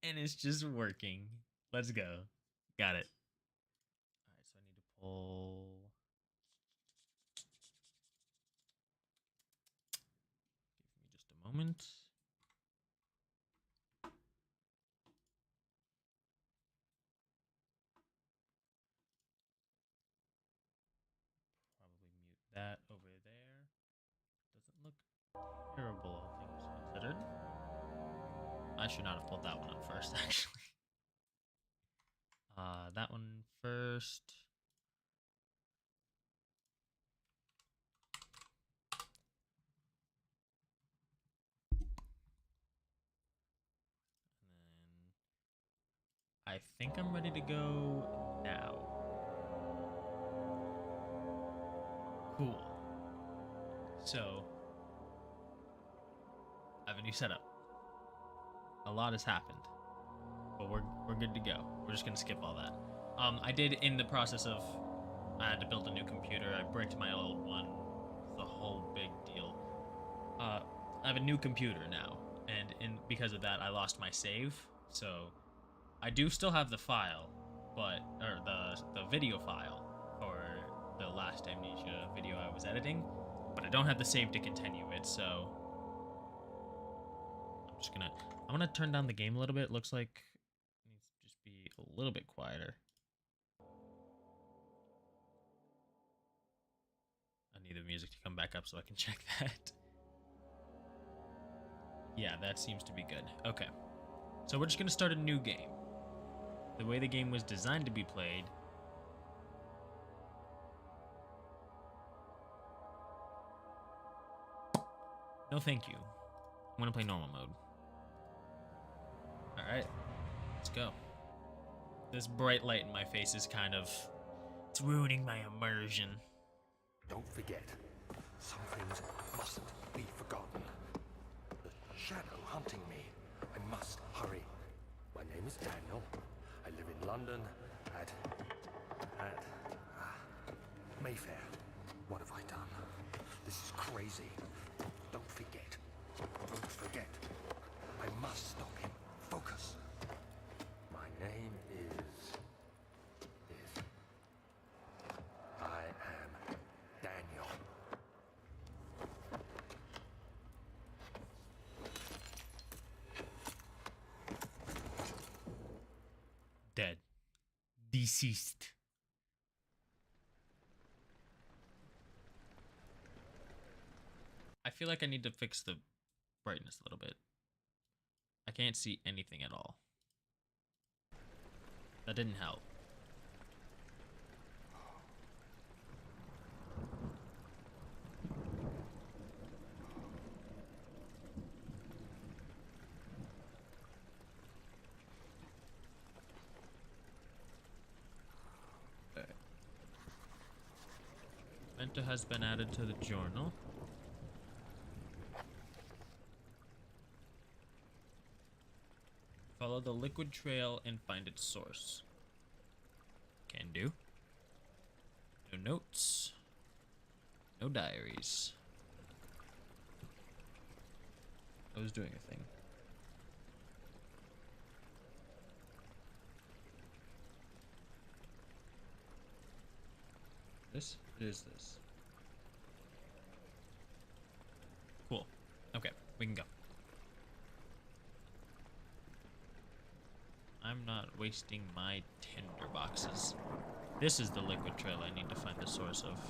And it's just working. Let's go. Got it. Alright, so I need to pull... Give me just a moment. Probably mute that over there. Doesn't look terrible, all things considered. I should not have pulled that one up first, actually. That one first. And then I think I'm ready to go now. Cool. So, I have a new setup. A lot has happened, but we're good to go. We're just gonna skip all that. I did, in the process of, I had to build a new computer. I bricked my old one. It's a whole big deal. I have a new computer now, and because of that, I lost my save. So, I do still have the file, but the video file for the last Amnesia video I was editing, but I don't have the save to continue it. So, I'm gonna turn down the game a little bit. It looks like it needs to just be a little bit quieter. I need the music to come back up so I can check that. Yeah, that seems to be good. Okay. So we're just gonna start a new game. The way the game was designed to be played. No thank you. I'm gonna play normal mode. Alright, let's go. This bright light in my face is kind of... it's ruining my immersion. Don't forget, some things mustn't be forgotten. The shadow hunting me. I must hurry. My name is Daniel. I live in London at Mayfair. What have I done? This is crazy. Don't forget. Don't forget. I must stop him. Focus. My name is... I am Daniel. Dead. Deceased. I feel like I need to fix the brightness a little bit. I can't see anything at all. That didn't help. Memento has been added to the journal. Follow the liquid trail and find its source. Can do. No notes. No diaries. I was doing a thing. This? It is this. Cool. Okay, we can go. I'm not wasting my tinder boxes. This is the liquid trail I need to find the source of.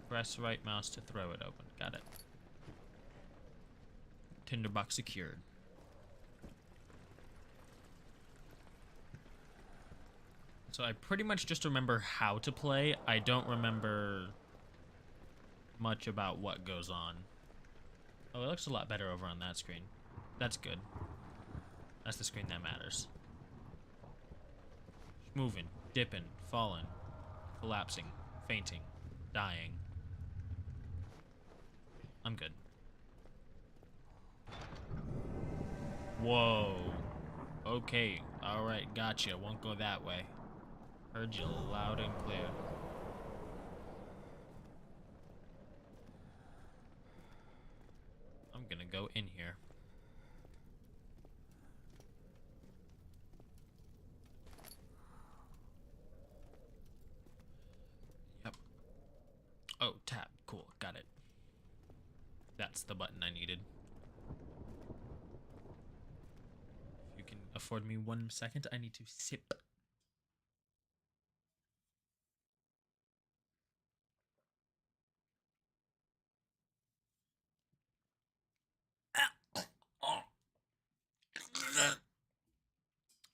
Press right mouse to throw it open. Got it. Tinderbox secured. So I pretty much just remember how to play. I don't remember much about what goes on. Oh, it looks a lot better over on that screen. That's good. That's the screen that matters. Moving, dipping, falling, collapsing, fainting, dying. I'm good. Whoa. Okay, alright, gotcha. Won't go that way. Heard you loud and clear. I'm gonna go in here. Yep. Oh, tab. Cool. Got it. That's the button I needed. If you can afford me 1 second, I need to sip.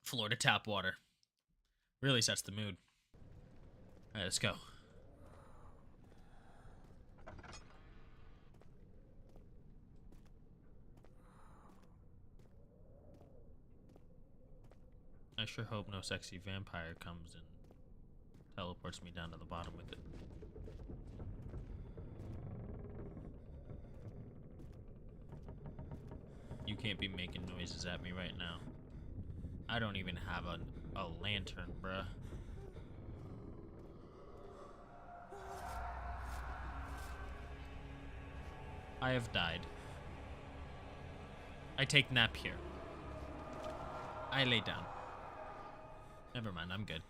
Florida tap water. Really sets the mood. Alright, let's go. I sure hope no sexy vampire comes and teleports me down to the bottom with it. You can't be making noises at me right now. I don't even have a lantern, bruh. I have died. I take nap here. I lay down. Never mind, I'm good.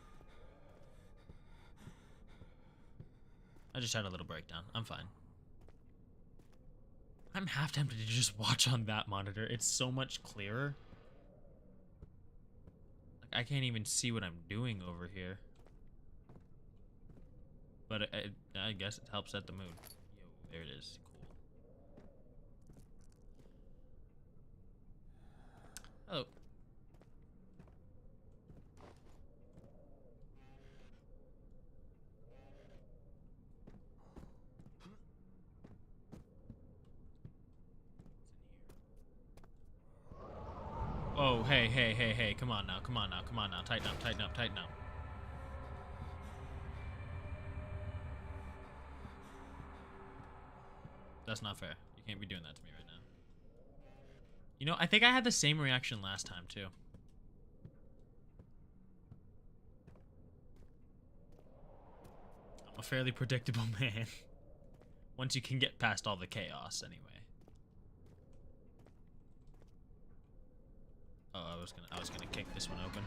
I just had a little breakdown. I'm fine. I'm half tempted to just watch on that monitor. It's so much clearer. Like, I can't even see what I'm doing over here. But I guess it helps set the mood. Yo, there it is. Cool. Hello. Oh, hey, come on now, tighten up. That's not fair. You can't be doing that to me right now. You know, I think I had the same reaction last time, too. I'm a fairly predictable man. Once you can get past all the chaos, anyway. Oh, I was gonna kick this one open.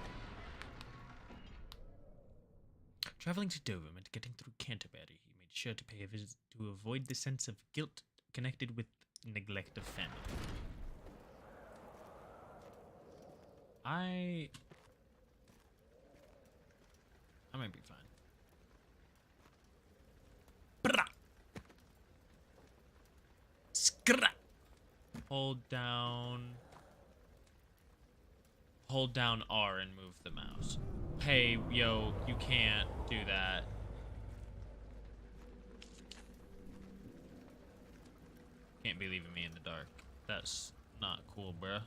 Traveling to Dover meant getting through Canterbury. He made sure to pay a visit to avoid the sense of guilt connected with neglect of family. I might be fine. Brah. Skra. Hold down R and move the mouse. Hey, yo, you can't do that. Can't be leaving me in the dark. That's not cool, bruh.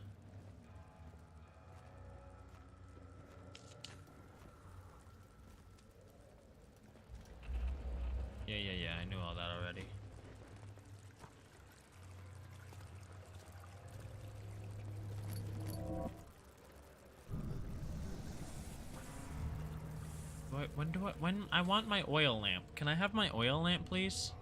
Yeah, I knew all that already. When I want my oil lamp. Can I have my oil lamp, please?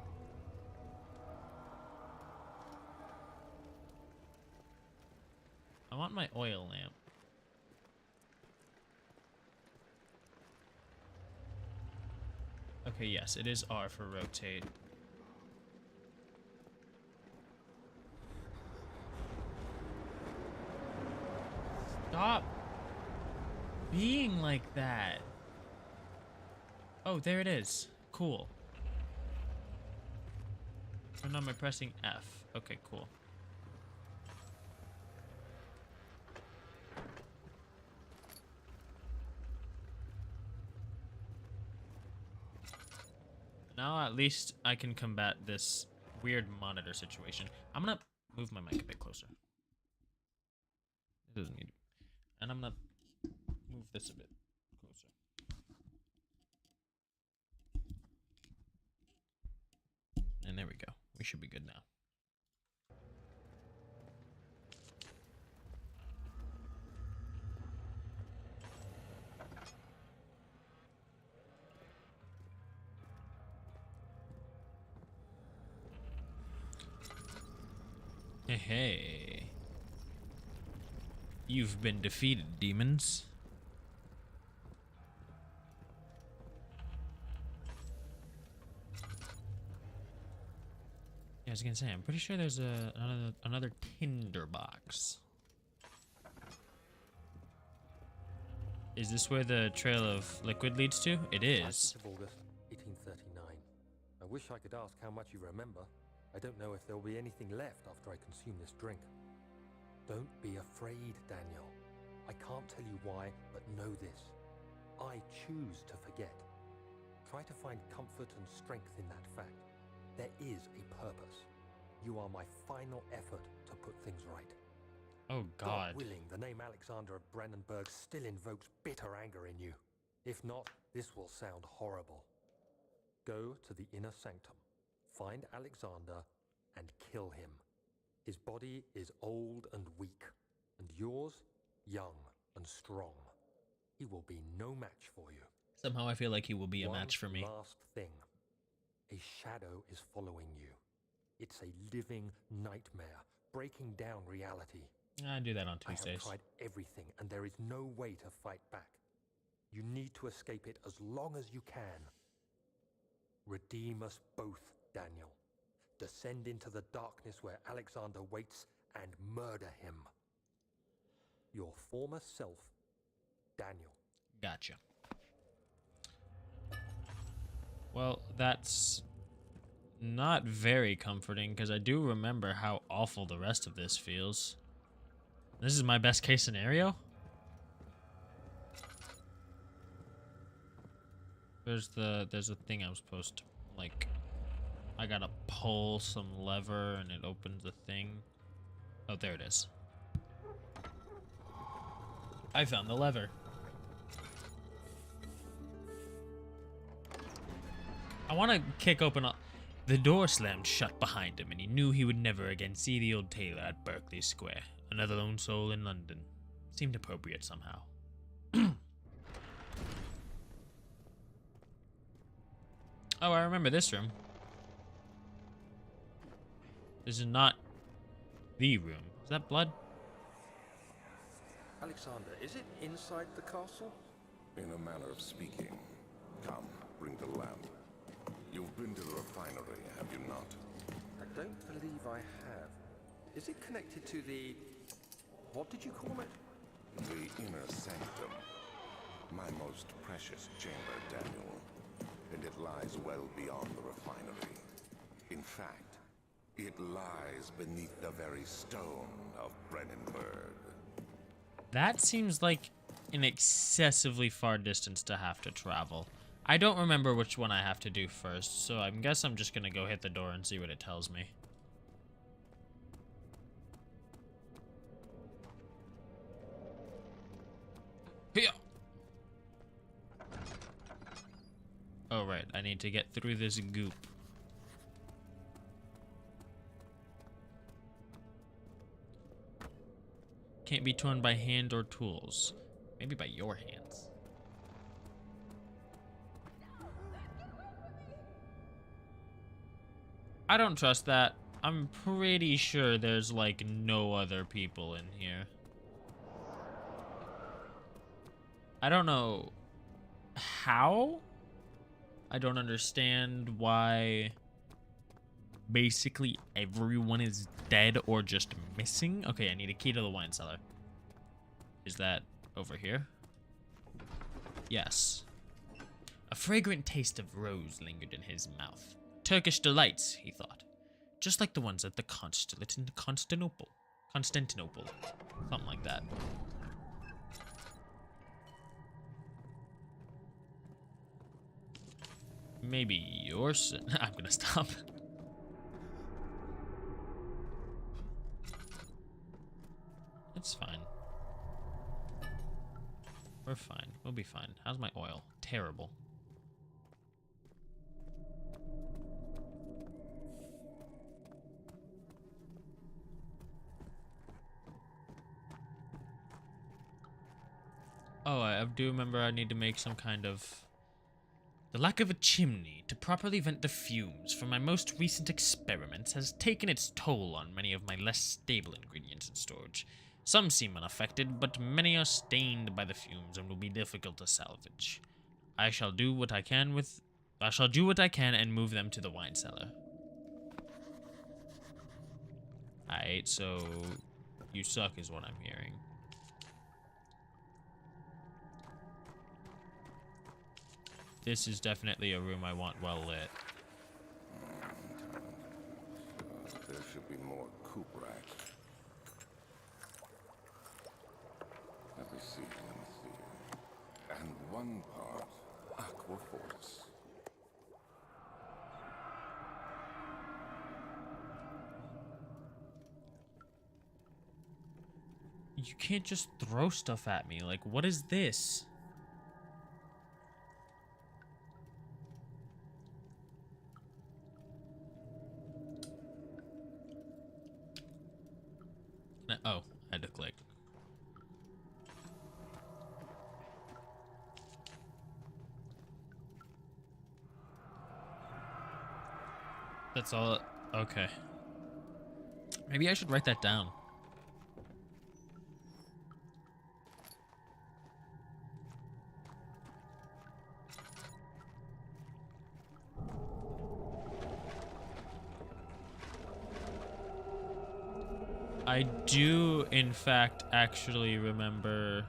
I want my oil lamp. Okay, yes, it is R for rotate. Stop being like that. Oh, there it is. Cool. Oh no, am I pressing F? Okay, cool. Now at least I can combat this weird monitor situation. I'm gonna move my mic a bit closer. It doesn't need to. And I'm gonna move this a bit closer. And there we go. We should be good now. Hey, hey. You've been defeated, demons. Yeah, I was gonna say, I'm pretty sure there's another tinder box. Is this where the trail of liquid leads to? It is. 19th of August, 1839. I wish I could ask how much you remember. I don't know if there'll be anything left after I consume this drink. Don't be afraid, Daniel. I can't tell you why, but know this. I choose to forget. Try to find comfort and strength in that fact. There is a purpose. You are my final effort to put things right. Oh, God. God willing, the name Alexander of Brennenburg still invokes bitter anger in you. If not, this will sound horrible. Go to the inner sanctum, find Alexander, and kill him. His body is old and weak, and yours, young and strong. He will be no match for you. Somehow I feel like he will be a match for me. One last thing. A shadow is following you. It's a living nightmare, breaking down reality. I do that on I have Tuesdays. tried everything, and there is no way to fight back. You need to escape it as long as you can. Redeem us both, Daniel. Descend into the darkness where Alexander waits and murder him. Your former self, Daniel. Gotcha. Well, that's not very comforting because I do remember how awful the rest of this feels. This is my best case scenario? There's a thing I'm supposed to, like, I gotta pull some lever and it opens the thing. Oh, there it is. I found the lever. I want to kick open the door slammed shut behind him, and he knew he would never again see the old tailor at Berkeley Square. Another lone soul in London. Seemed appropriate somehow. Oh, I remember this room. This is not the room. Is that blood? Alexander, is it inside the castle? In a manner of speaking. Come, bring the lamp. You've been to the refinery, have you not? I don't believe I have. Is it connected to the... what did you call it? The inner sanctum. My most precious chamber, Daniel. And it lies well beyond the refinery. In fact, it lies beneath the very stone of Brennenburg. That seems like an excessively far distance to have to travel. I don't remember which one I have to do first, so I guess I'm just gonna go hit the door and see what it tells me. Here. Oh, right. I need to get through this goop. Can't be torn by hand or tools. Maybe by your hands. I don't trust that. I'm pretty sure there's like no other people in here. I don't know how. I don't understand why basically everyone is dead or just missing. Okay, I need a key to the wine cellar. Is that over here? Yes. A fragrant taste of rose lingered in his mouth. Turkish delights, he thought. Just like the ones at the consulate in Constantinople. Something like that. Maybe yours. I'm gonna stop. It's fine. We're fine. We'll be fine. How's my oil? Terrible. Oh, I do remember I need to make some kind of The lack of a chimney to properly vent the fumes from my most recent experiments has taken its toll on many of my less stable ingredients in storage. Some seem unaffected, but many are stained by the fumes and will be difficult to salvage. I shall do what I can and move them to the wine cellar. Alright, so you suck is what I'm hearing. This is definitely a room I want well lit. There should be more coop racks. Let me see. And one part aquaforce. You can't just throw stuff at me. Like, what is this? Oh, I had to click. That's all. Okay. Maybe I should write that down. I do, in fact, actually remember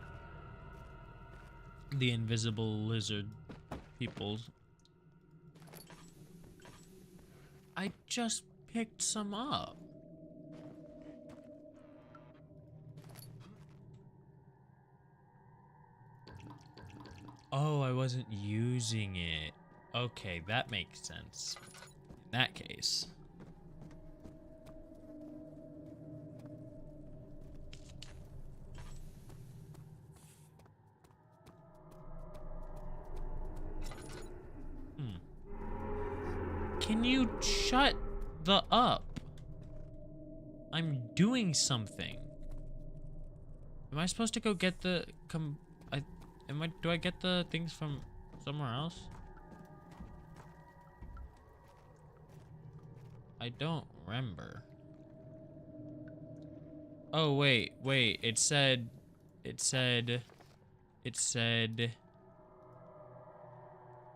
the invisible lizard people. I just picked some up. Oh, I wasn't using it. Okay, that makes sense. In that case. Can you shut the up? I'm doing something. Am I supposed to go get the do I get the things from somewhere else? I don't remember. Oh wait, it said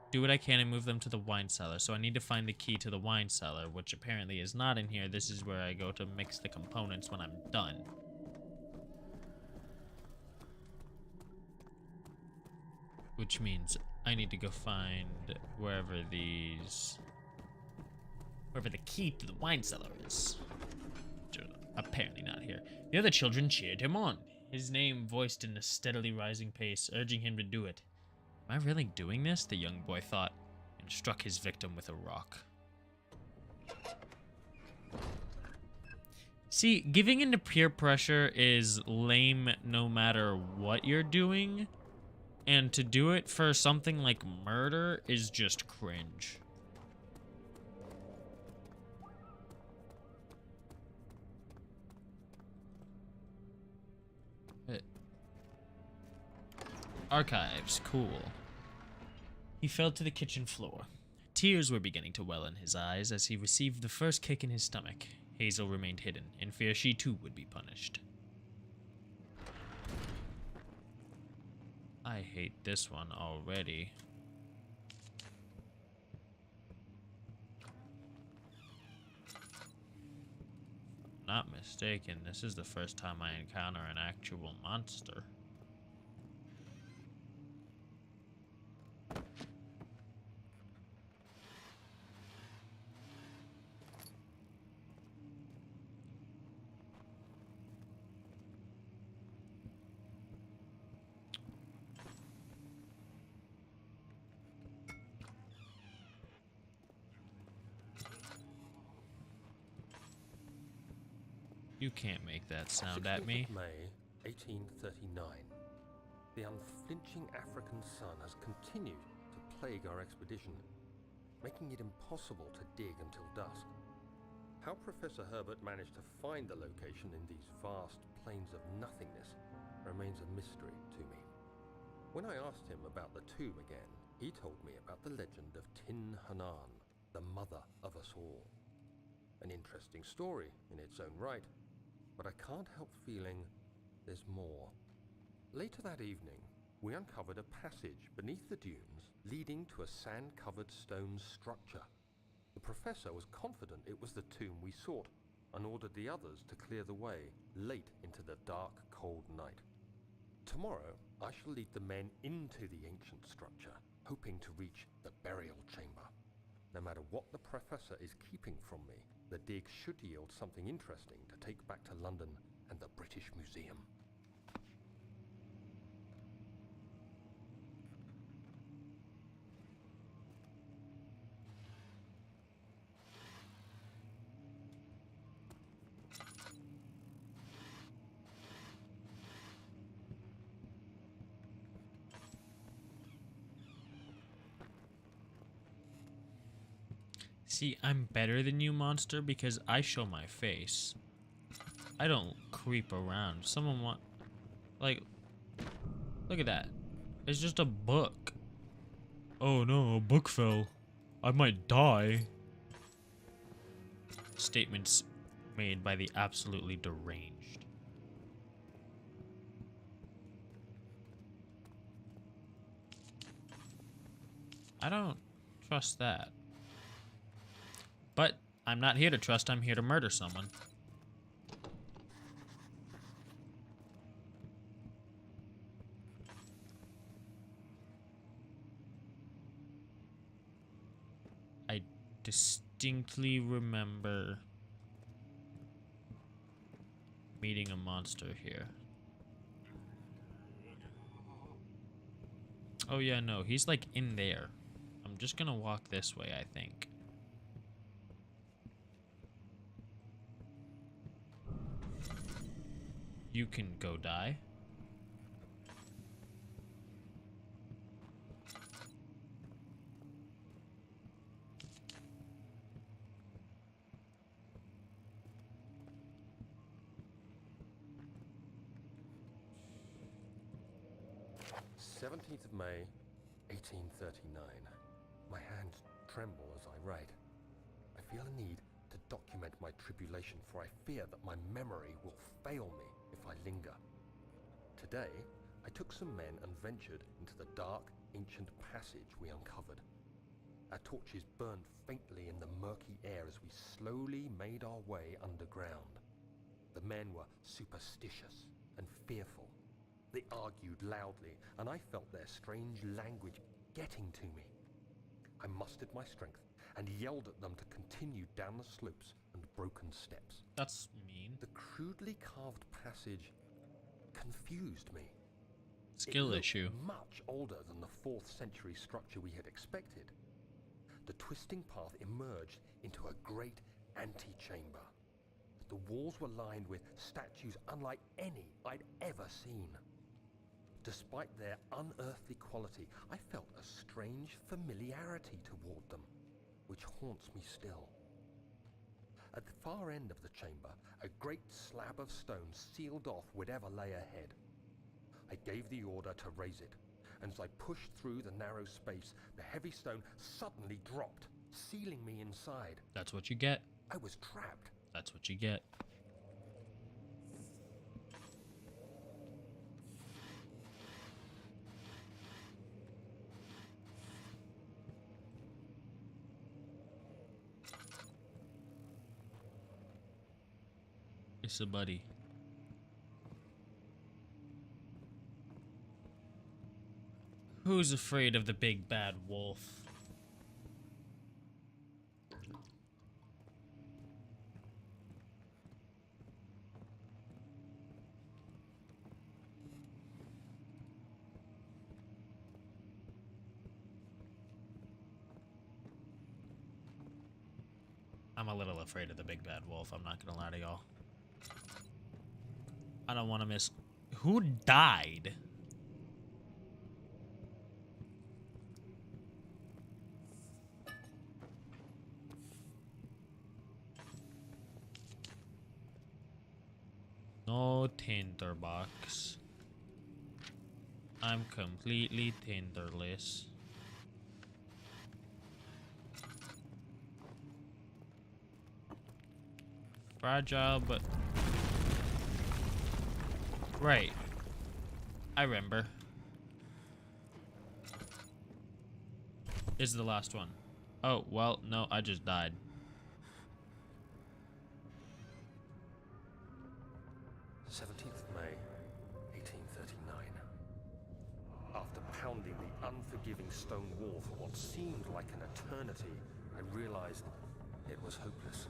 do what I can and move them to the wine cellar. So I need to find the key to the wine cellar, which apparently is not in here. This is where I go to mix the components when I'm done. Which means I need to go find wherever the key to the wine cellar is. Which are apparently not here. The other children cheered him on, his name voiced in a steadily rising pace, urging him to do it. Am I really doing this? The young boy thought, and struck his victim with a rock. See, giving into peer pressure is lame no matter what you're doing, and to do it for something like murder is just cringe. Archives, cool. He fell to the kitchen floor. Tears were beginning to well in his eyes as he received the first kick in his stomach. Hazel remained hidden, in fear she too would be punished. I hate this one already. Not mistaken, this is the first time I encounter an actual monster. You can't make that sound at me. May 1839. The unflinching African sun has continued to plague our expedition, making it impossible to dig until dusk. How Professor Herbert managed to find the location in these vast plains of nothingness remains a mystery to me. When I asked him about the tomb again, He told me about the legend of Tin Hanan, the mother of us all. An interesting story in its own right, but I can't help feeling there's more. Later that evening, we uncovered a passage beneath the dunes leading to a sand-covered stone structure. The professor was confident it was the tomb we sought and ordered the others to clear the way late into the dark, cold night. Tomorrow, I shall lead the men into the ancient structure, hoping to reach the burial chamber. No matter what the professor is keeping from me, the dig should yield something interesting to take back to London and the British Museum. See, I'm better than you, monster, because I show my face. I don't creep around. Someone want... Like, look at that. It's just a book. Oh no, a book fell. I might die. Statements made by the absolutely deranged. I don't trust that. But I'm not here to trust, I'm here to murder someone. I distinctly remember meeting a monster here. Oh yeah, no, he's like in there. I'm just gonna walk this way, I think. You can go die. May 1839. My hands tremble as I write. I feel a need to document my tribulation, for I fear that my memory will fail me if I linger. Today, I took some men and ventured into the dark, ancient passage we uncovered. Our torches burned faintly in the murky air as we slowly made our way underground. The men were superstitious and fearful. They argued loudly, and I felt their strange language getting to me. I mustered my strength and yelled at them to continue down the slopes and broken steps. That's mean. The crudely carved passage confused me. Skill It issue. looked much older than the 4th century structure we had expected. The twisting path emerged into a great antechamber. The walls were lined with statues unlike any I'd ever seen. Despite their unearthly quality, I felt a strange familiarity toward them, which haunts me still. At the far end of the chamber, a great slab of stone sealed off whatever lay ahead. I gave the order to raise it, and as I pushed through the narrow space, the heavy stone suddenly dropped, sealing me inside. That's what you get. I was trapped. That's what you get. It's a buddy. Who's afraid of the big bad wolf? I'm a little afraid of the big bad wolf, I'm not gonna lie to y'all. I don't want to miss... Who died? No tinderbox. I'm completely tinderless. fragile, but... Right. I remember. Is the last one. Oh, well, no, I just died. 17th May, 1839. After pounding the unforgiving stone wall for what seemed like an eternity, I realized it was hopeless.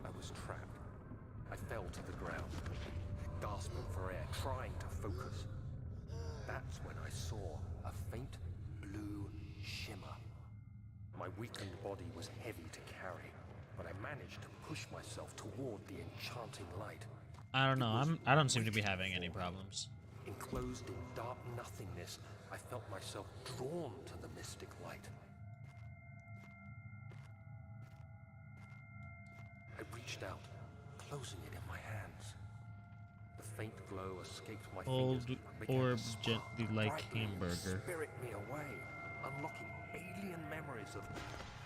I was trapped. I fell to the ground, gasping for air, trying to focus. That's when I saw a faint blue shimmer. My weakened body was heavy to carry, but I managed to push myself toward the enchanting light. I don't know. I don't seem to be having any problems. Enclosed in dark nothingness, I felt myself drawn to the mystic light. I reached out, closing it in my hands. The faint glow escaped my Old fingers, began to orb spark gently like brightly and hamburger. spirit me away, unlocking alien memories of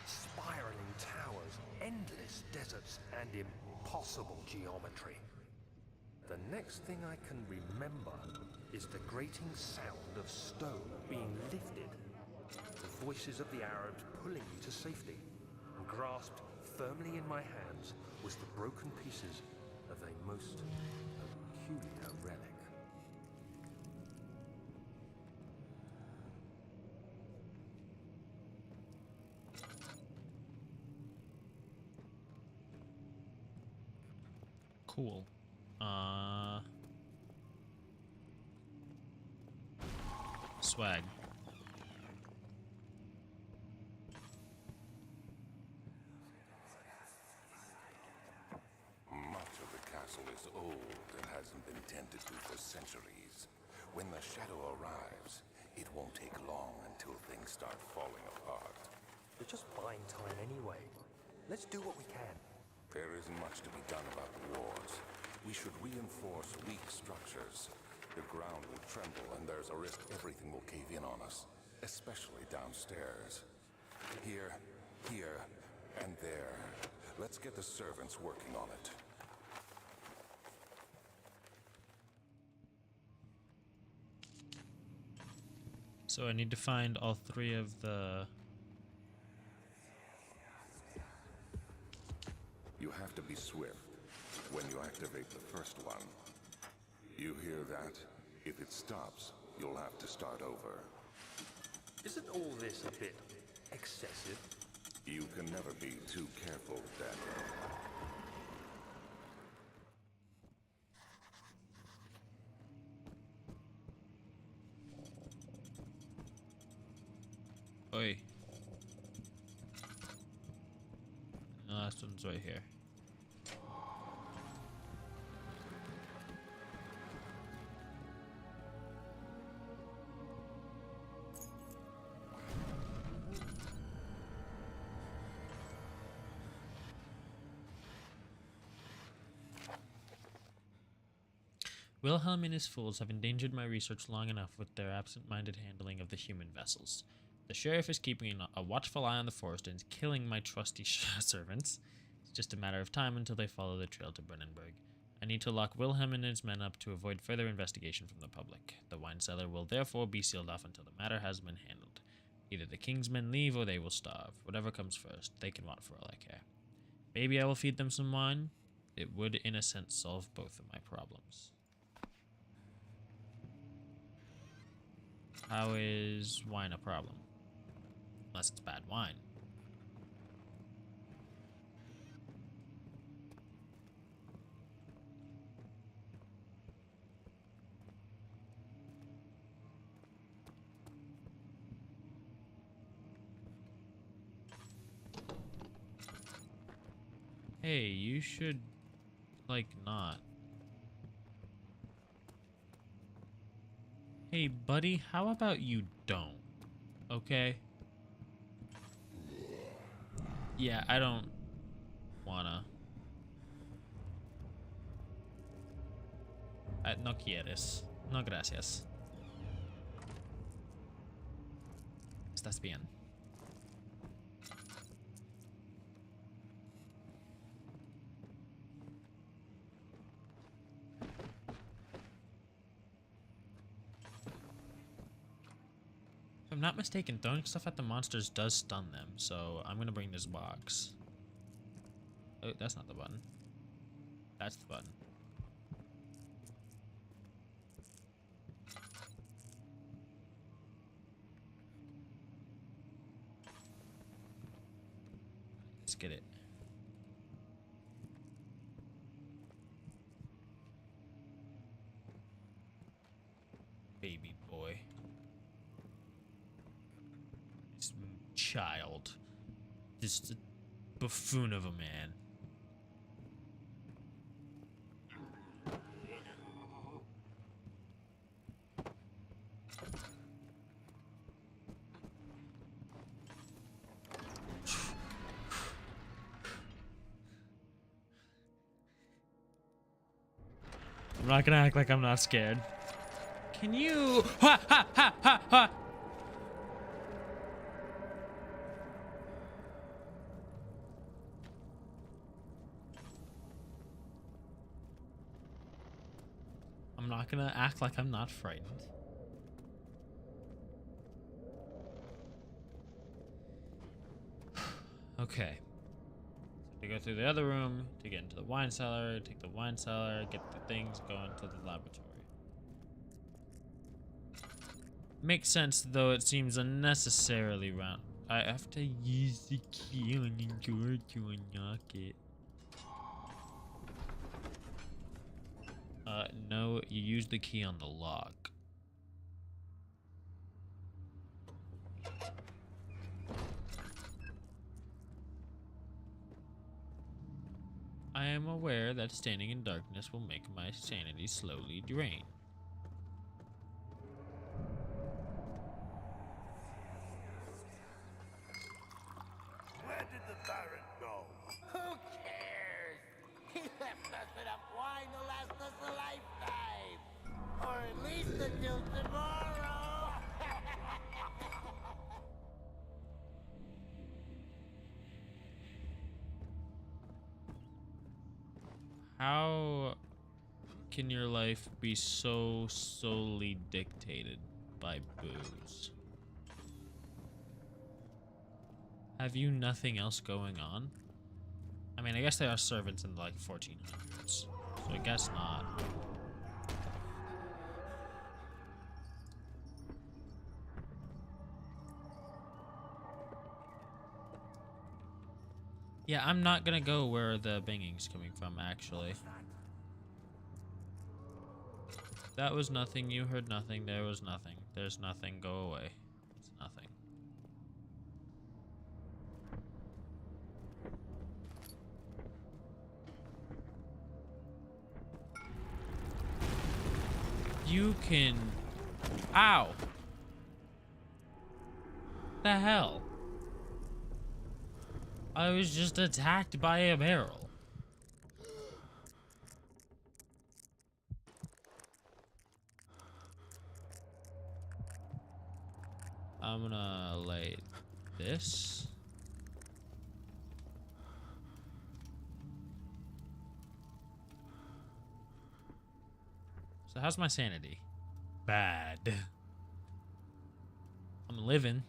spiraling towers, endless deserts, and impossible geometry. The next thing I can remember is the grating sound of stone being lifted, the voices of the Arabs pulling me to safety, and grasped firmly in my hands was the broken pieces of a most peculiar relic. Cool. Swag. Much of the castle is old and hasn't been tended to for centuries. When the shadow arrives, it won't take long until things start falling apart. We're just buying time anyway. Let's do what we can. There isn't much to be done about the walls. We should reinforce weak structures. The ground will tremble and there's a risk everything will cave in on us, especially downstairs. Here, and there. Let's get the servants working on it. So I need to find all three of the... You have to be swift when you activate the first one. You hear that? If it stops, you'll have to start over. Isn't all this a bit excessive? You can never be too careful, Daniel. Oi. The last one's right here. Wilhelm and his fools have endangered my research long enough with their absent-minded handling of the human vessels. The sheriff is keeping a watchful eye on the forest and is killing my trusty servants. It's just a matter of time until they follow the trail to Brennenburg. I need to lock Wilhelm and his men up to avoid further investigation from the public. The wine cellar will therefore be sealed off until the matter has been handled. Either the king's men leave or they will starve. Whatever comes first, they can want for all I care. Maybe I will feed them some wine. It would, in a sense, solve both of my problems. How is wine a problem? Unless it's bad wine. Hey, you should, like, not. Hey, buddy, how about you don't? Okay? Yeah, I don't wanna. No quieres. No gracias. Estás bien. I'm not mistaken, throwing stuff at the monsters does stun them, so I'm gonna bring this box. Oh, that's not the button. That's the button. Let's get it. Baby boy. This child. This buffoon of a man. I'm not gonna act like I'm not scared. Can you? Ha ha ha ha ha! I'm not gonna act like I'm not frightened. Okay. So to go through the other room, to get into the wine cellar, take the wine cellar, get the things, go into the laboratory. Makes sense, though it seems unnecessarily round. I have to use the key on the door to unlock it. No, you use the key on the lock. I am aware that standing in darkness will make my sanity slowly drain. Where did the Baron go? Who cares? He left us enough wine to last us a lifetime. Or at least until tomorrow. How can your life be so solely dictated by booze? Have you nothing else going on? I mean, I guess there are servants in like 1400s, so I guess not. Yeah, I'm not gonna go where the banging's coming from, actually. That was nothing, you heard nothing, there was nothing. There's nothing, go away. It's nothing. You can... Ow! The hell? I was just attacked by a barrel. I'm gonna light this. So how's my sanity? Bad. I'm living.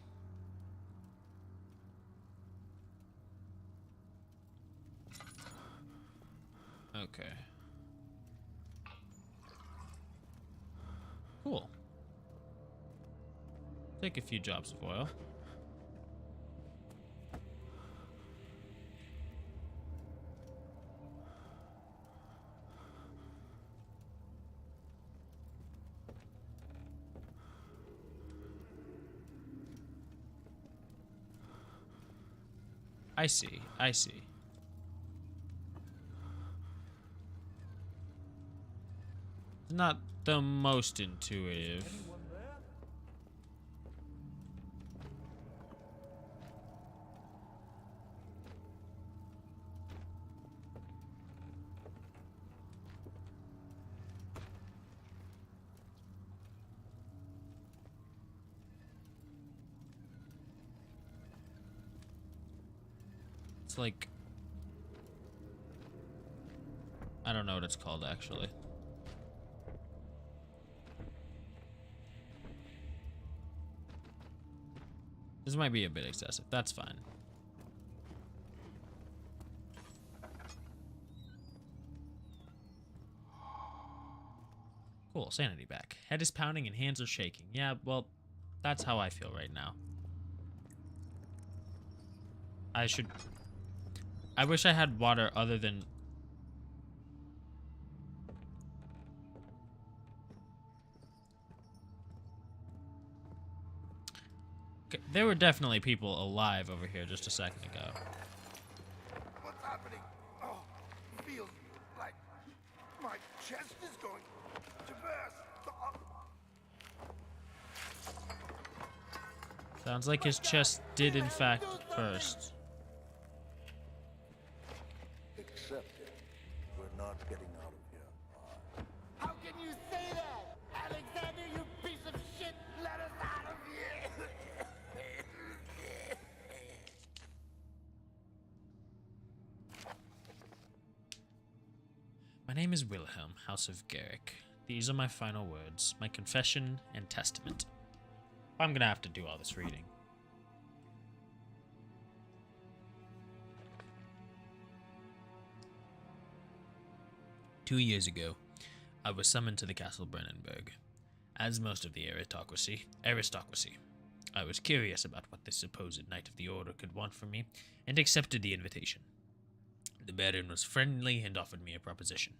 Okay. Cool. Take a few drops of oil. I see. I see. Not the most intuitive. It's like... I don't know what it's called, actually. This might be a bit excessive. That's fine. Cool, sanity back. Head is pounding and hands are shaking. Yeah, well, that's how I feel right now. I wish I had water other than... Okay, there were definitely people alive over here just a second ago. What's happening? Oh, feels like my chest is going to burst. Sounds like his chest did in fact burst. Accept it. We're not getting out of here. How can you say that? Alexander, you piece of shit! Let us out of here! My name is Wilhelm, House of Garrick. These are my final words, my confession and testament. I'm gonna have to do all this reading. "2 years ago, I was summoned to the Castle Brennenburg. As most of the aristocracy, I was curious about what this supposed Knight of the Order could want from me, and accepted the invitation. The Baron was friendly and offered me a proposition.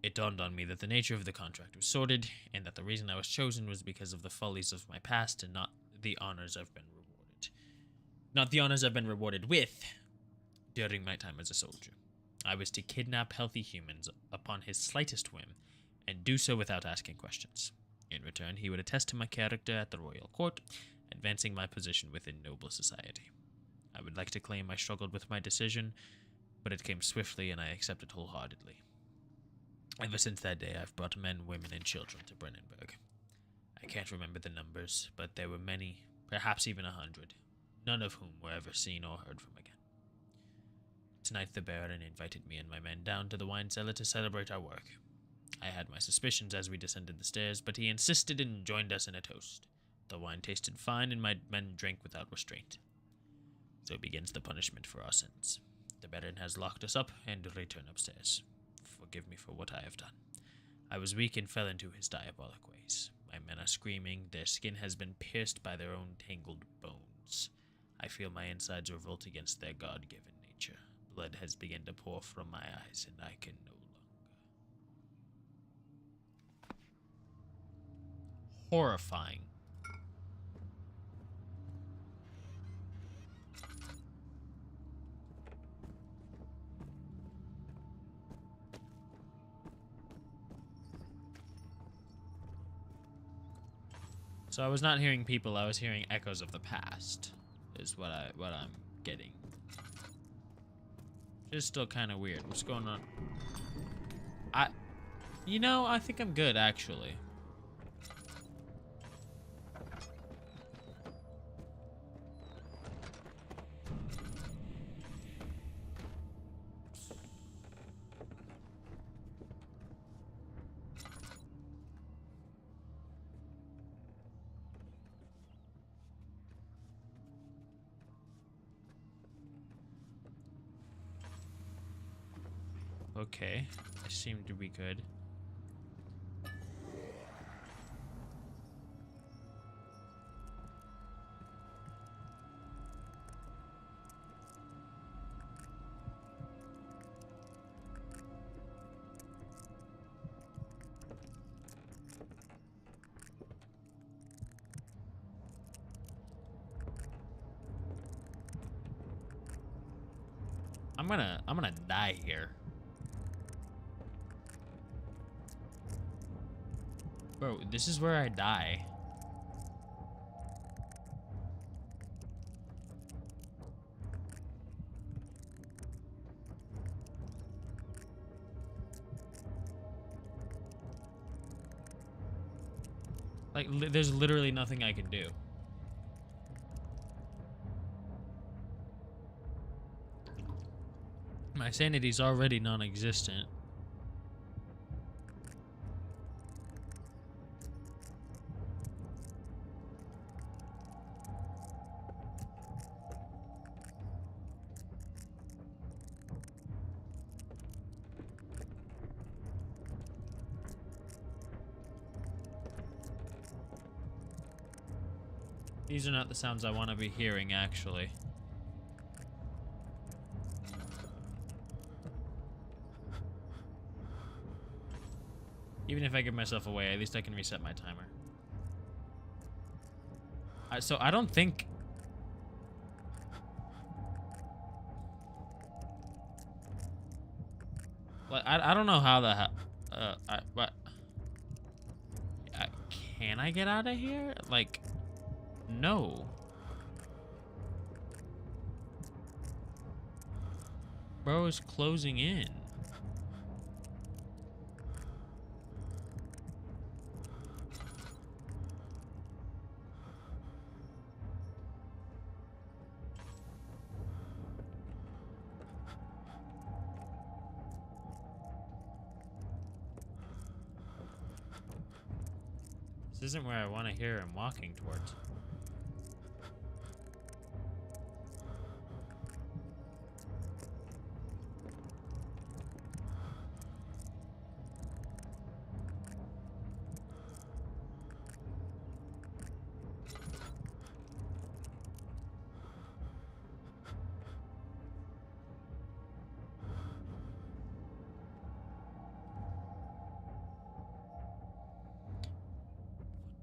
It dawned on me that the nature of the contract was sordid, and that the reason I was chosen was because of the follies of my past and not the honors I've been rewarded with during my time as a soldier. I was to kidnap healthy humans upon his slightest whim, and do so without asking questions. In return, he would attest to my character at the royal court, advancing my position within noble society. I would like to claim I struggled with my decision, but it came swiftly and I accepted wholeheartedly. Ever since that day, I've brought men, women, and children to Brennenburg. I can't remember the numbers, but there were many, perhaps even 100, none of whom were ever seen or heard from again. Tonight the Baron invited me and my men down to the wine cellar to celebrate our work. I had my suspicions as we descended the stairs, but he insisted and joined us in a toast. The wine tasted fine and my men drank without restraint. So begins the punishment for our sins. The Baron has locked us up and returned upstairs. Forgive me for what I have done. I was weak and fell into his diabolic ways. My men are screaming, their skin has been pierced by their own tangled bones. I feel my insides revolt against their God-given nature. Blood has begun to pour from my eyes, and I can no longer. Horrifying. So I was not hearing people, I was hearing echoes of the past, is what I'm getting. It's still kind of weird. What's going on? You know, I think I'm good, actually. Okay, I seem to be good. I'm gonna die here. Bro, this is where I die. Like, there's literally nothing I can do. My sanity's already non-existent. These are not the sounds I want to be hearing, actually. Even if I give myself away, at least I can reset my timer. So I don't think... Like, I don't know how the... but... Can I get out of here? Like... No. Bro is closing in. This isn't where I want to hear him walking towards.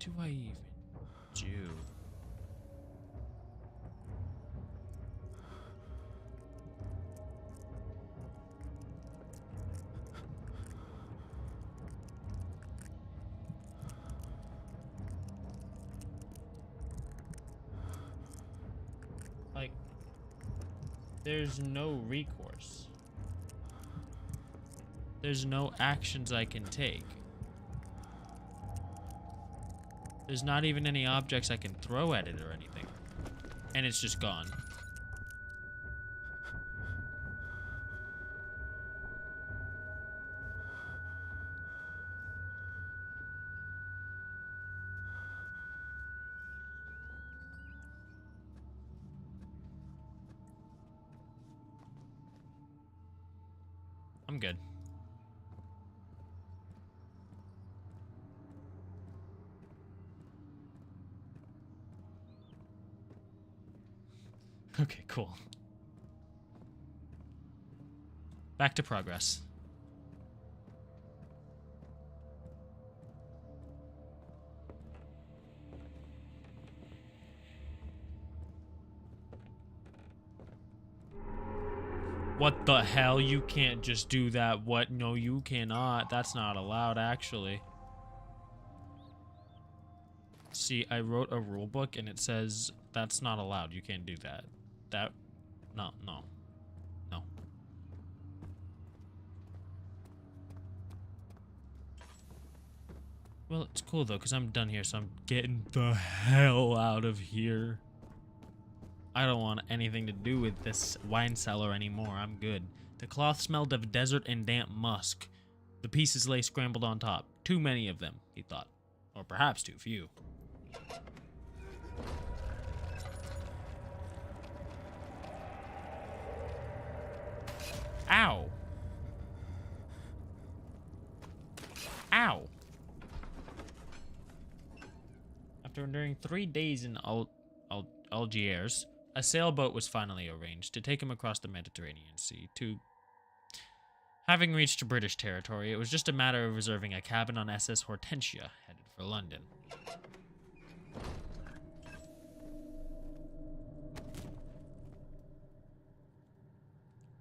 What do I even do? Like, there's no recourse. There's no actions I can take. There's not even any objects I can throw at it or anything. And it's just gone. I'm good. Okay, cool. Back to progress. What the hell? You can't just do that. What? No, you cannot. That's not allowed, actually. See, I wrote a rule book and it says that's not allowed. You can't do that. No. Well, it's cool though, because I'm done here, so I'm getting the hell out of here. I don't want anything to do with this wine cellar anymore. I'm good. The cloth smelled of desert and damp musk. The pieces lay scrambled on top. Too many of them, he thought. Or perhaps too few. Ow. Ow. After enduring 3 days in Algiers, a sailboat was finally arranged to take him across the Mediterranean Sea to... Having reached British territory, it was just a matter of reserving a cabin on SS Hortensia, headed for London.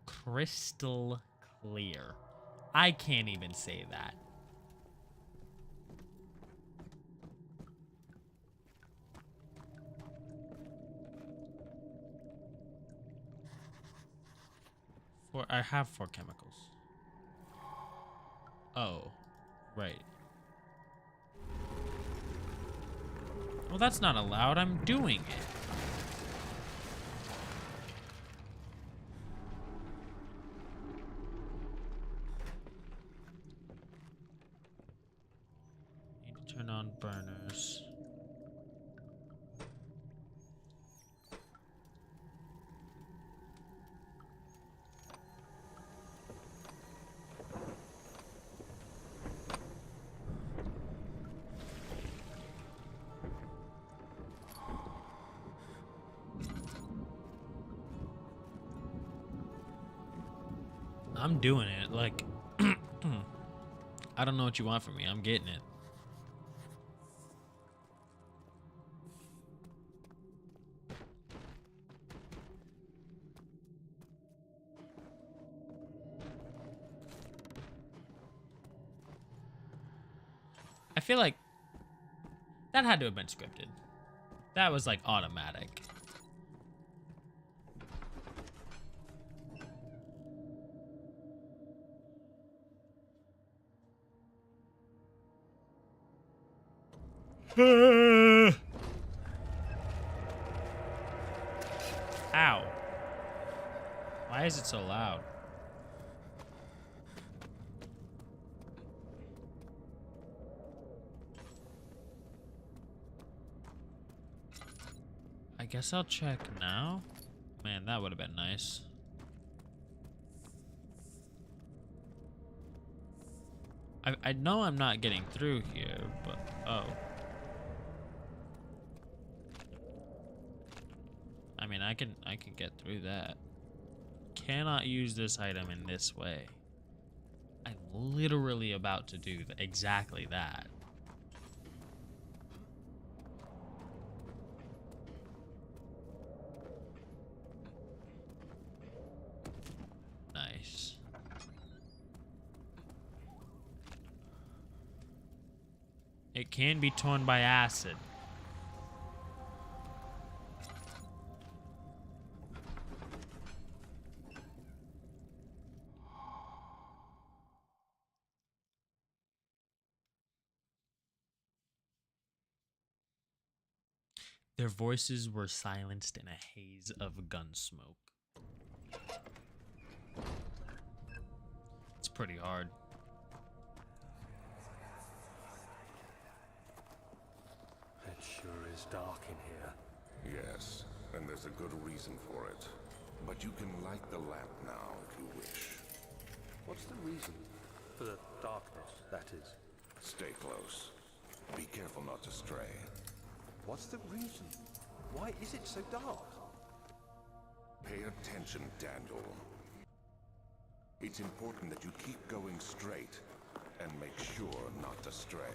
Crystal clear. I can't even say that. I have 4 chemicals. Oh, right. Well, that's not allowed. I'm doing it. Need to turn on burners. I'm doing it. Like, I don't know what you want from me. I'm getting it. I feel like that had to have been scripted. That was like automatic. Ow. Why is it so loud? I guess I'll check now. Man, that would have been nice. I know I'm not getting through here, but oh. I mean, I can get through that. Cannot use this item in this way. I'm literally about to do exactly that. Nice. It can be torn by acid. Their voices were silenced in a haze of gun smoke. It's pretty hard. It sure is dark in here. Yes, and there's a good reason for it. But you can light the lamp now if you wish. What's the reason? For the darkness, that is. Stay close. Be careful not to stray. What's the reason? Why is it so dark? Pay attention, Daniel. It's important that you keep going straight and make sure not to stray.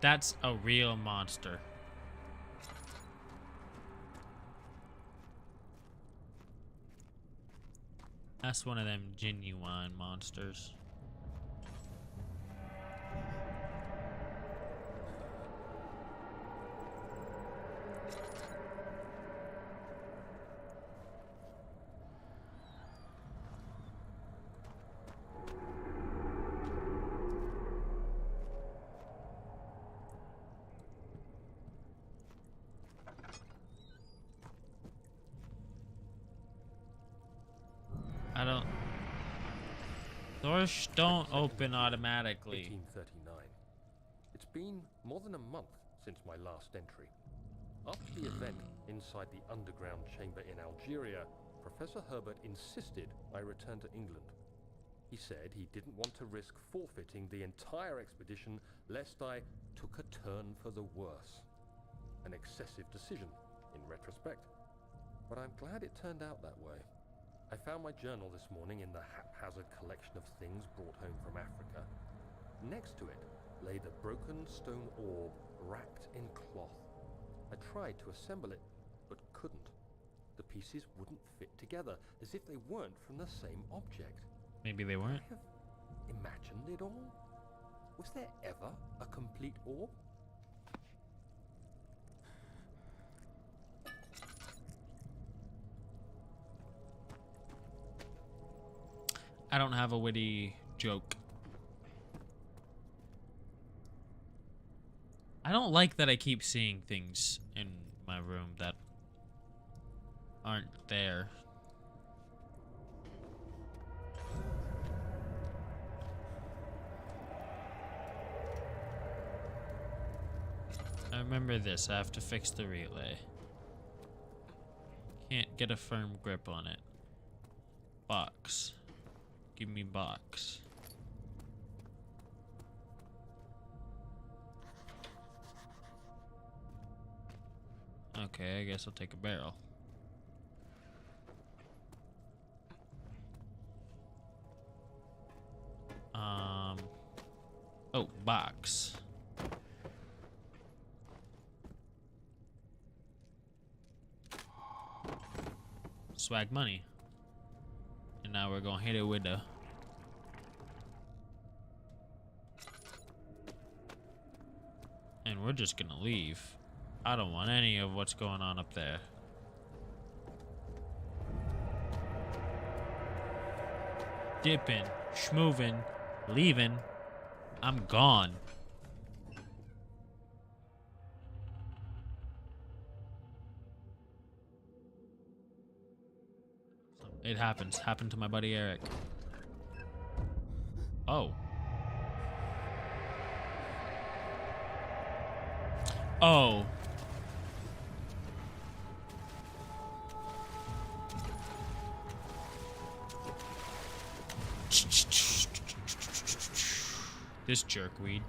That's a real monster. That's one of them genuine monsters. Doors don't open automatically. 1839. It's been more than a month since my last entry. After the event inside the underground chamber in Algeria, Professor Herbert insisted I return to England. He said he didn't want to risk forfeiting the entire expedition lest I took a turn for the worse. An excessive decision, in retrospect. But I'm glad it turned out that way. I found my journal this morning in the haphazard collection of things brought home from Africa. Next to it lay the broken stone orb wrapped in cloth. I tried to assemble it, but couldn't. The pieces wouldn't fit together, as if they weren't from the same object. Maybe they weren't. Could I have imagined it all? Was there ever a complete orb? I don't have a witty joke. I don't like that I keep seeing things in my room that aren't there. remember this. I have to fix the relay. Can't get a firm grip on it. Box. Give me box. Okay, I guess I'll take a barrel. Oh, box. Swag money. And now we're gonna hit it with the... And we're just gonna leave. I don't want any of what's going on up there. Dipping, schmoving, leaving. I'm gone. It happens. Happened to my buddy Eric. Oh. Oh. This jerkweed.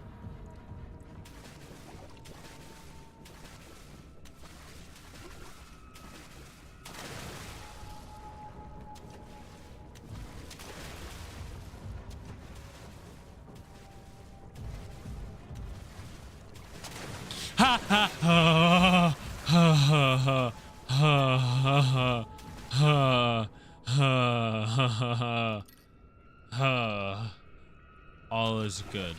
Ha ha ha ha ha ha ha ha ha ha. All is good.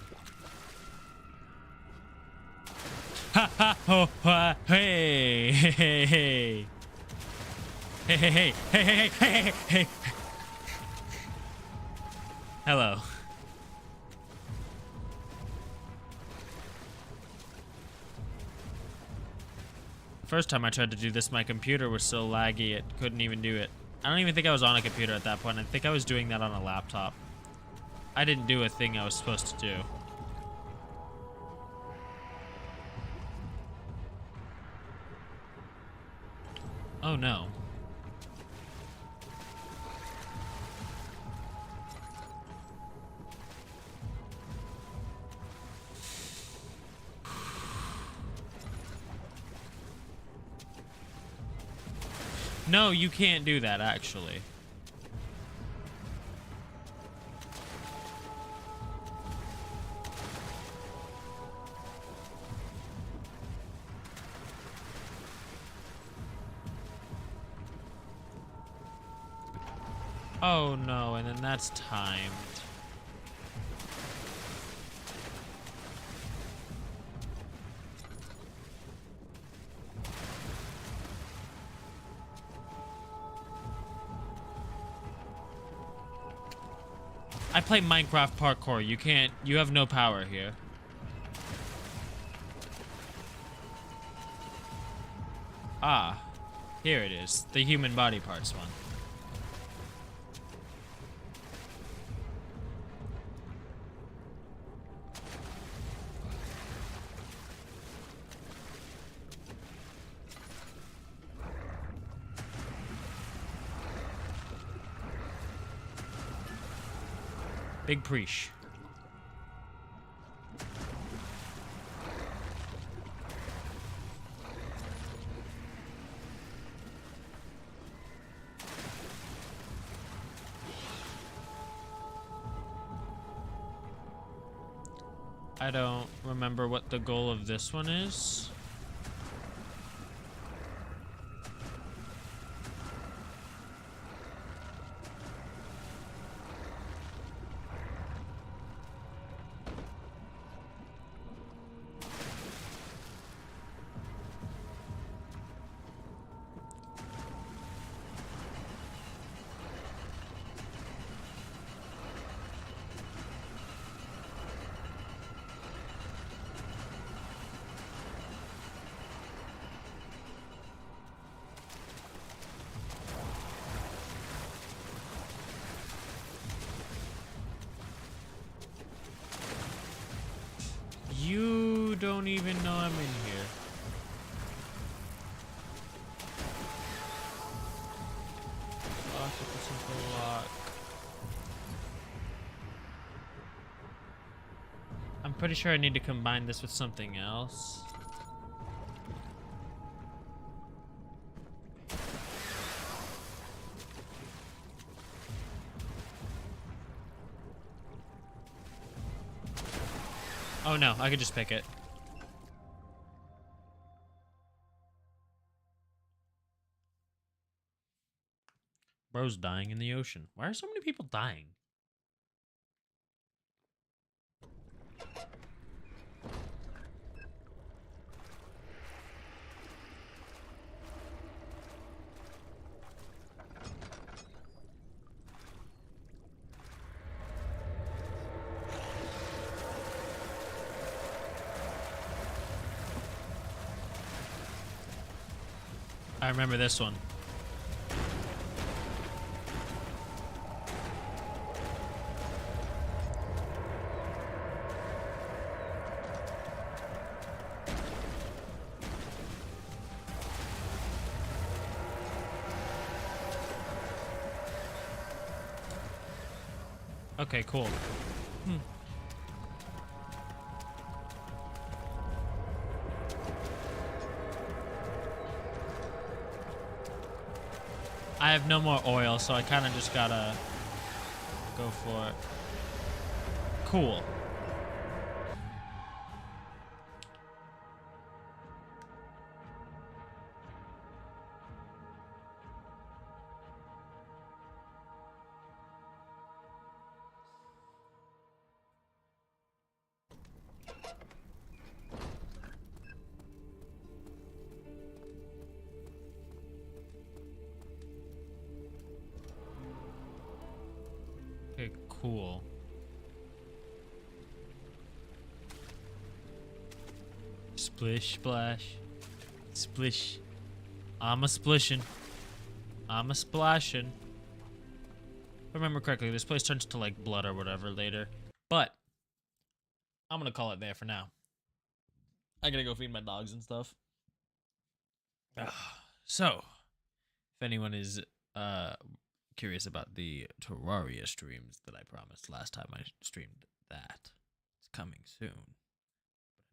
Ha ha ho ha hey hey hey hey hey hey hey hey hey hey. Hello. First time I tried to do this, my computer was so laggy it couldn't even do it. I don't even think I was on a computer at that point. I think I was doing that on a laptop. I didn't do a thing I was supposed to do. Oh no. No, you can't do that, actually. Oh no, and then that's timed. I play Minecraft parkour. You can't, you have no power here. Ah, here it is. The human body parts one. Big preach. I don't remember what the goal of this one is. You don't even know I'm in here. pretty sure I need to combine this with something else. Oh no, I could just pick it. Bro's dying in the ocean. Why are so many people dying? I remember this one. Okay, cool. I have no more oil, so I kind of just gotta go for it. Cool. Okay, cool. Splish, splash. Splish. I'm a splishin'. I'm a splashin'. If I remember correctly, this place turns to like blood or whatever later. But I'm gonna call it there for now. I gotta go feed my dogs and stuff. So, if anyone is curious about the Terraria streams that I promised last time I streamed that, it's coming soon.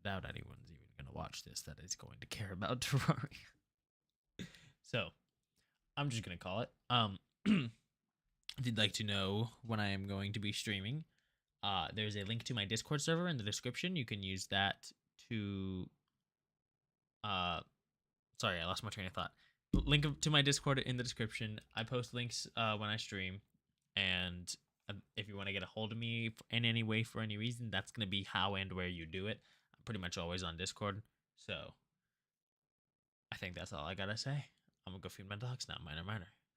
But I doubt anyone's even gonna watch this that is going to care about Terraria. So, I'm just gonna call it. If you'd like to know when I am going to be streaming, there's a link to my Discord server in the description. You can use that to sorry, I lost my train of thought. Link to my Discord in the description. I post links when I stream, and if you want to get a hold of me in any way for any reason, that's going to be how and where you do it. I'm pretty much always on Discord, so I think that's all I gotta say. I'm gonna go feed my dogs now. Minor.